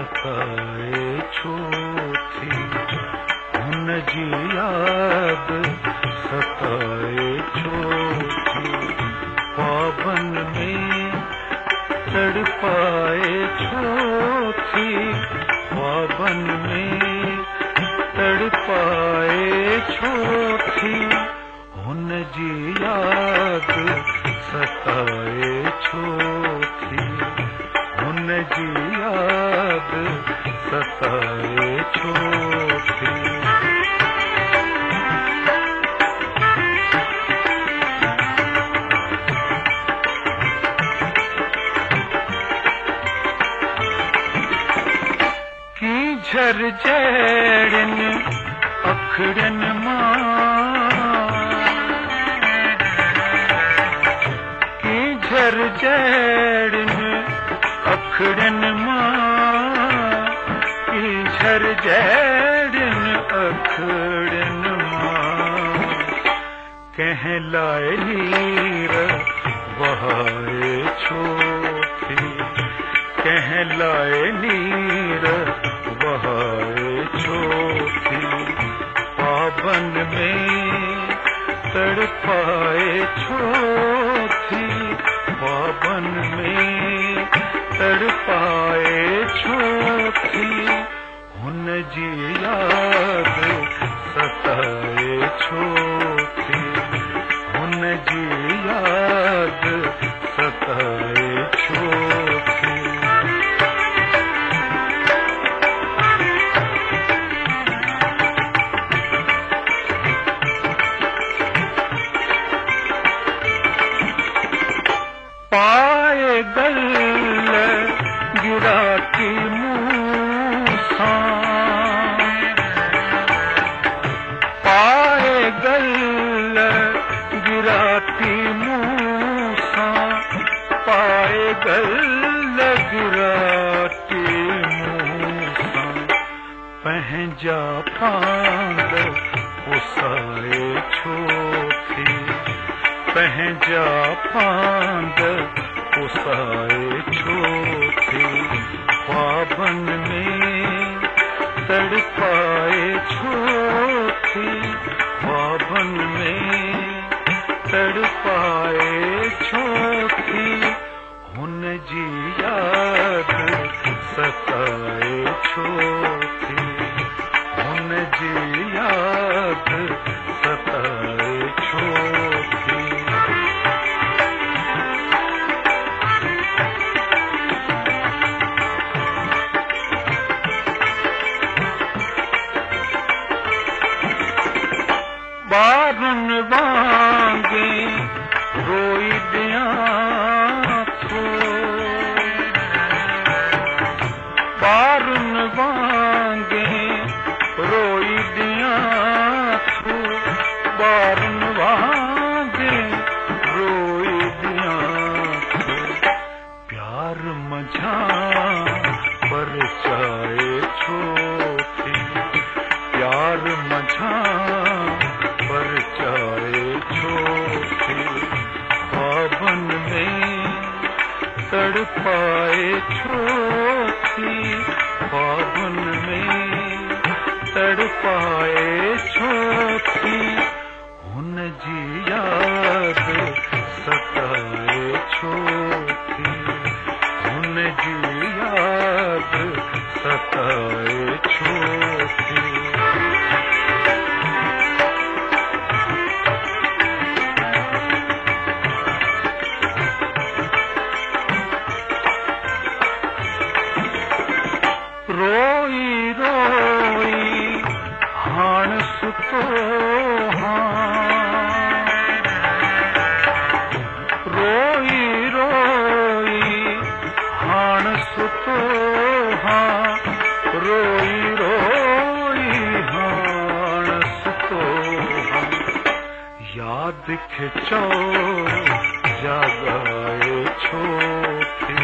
सताए छोथी हुन जी याद सताए छोथी पावन में तड़पाए छोथी पावन में तड़पाए छोथी हुन जी याद सताए छोथी हुन जी याद सताए छोथी। की झर जैड़न अखड़न मां की झर जैड़न अखड़न मां की झर जैड़न अखड़न मां कहलाए नीर बहाए छोथी कहलाए नीर बहाए छोथी पावन में तड़पाए छोथी पावन में तड़पाए छोथी हुन जी याद सताए छोथी हुन जी याद सताए छोथी। पाए गल गिरा की मूसा पाए गल गिरा की मूसा पाए गल गिरा की मूसा पहंजा पांद पुसाए छोथी पहंजा पांद पुसाए छोथी पावन में तड़पाए छोथी पावन में तड़पाए छोथी हुन जी याद सताए छोथी हुन जी याद सताए छोथी। बारुन वांगे रोई दिया थो बारुन वांगे रोई दिया थो बारुन वांगे रोई दिया थो प्यार मझा पर चाए छोथी प्यार मझा पर चाए छोथी पावन में तड़पाए छोथी पावन में तड़पाए छोथी हुन जी याद सताए छोथी हुन जी याद सताए छोथी। रोई रोई हाण सुतो हाँ रोई रोई हाण सुतो हाँ रोई रोई हाण सुतो हाँ याद खिचो जगाए छोथी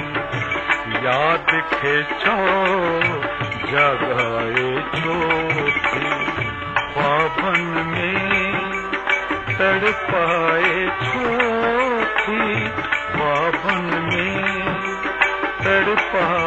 याद खिचो जगाए छोथी पावन में तड़पाए छोथी पावन में तड़पाए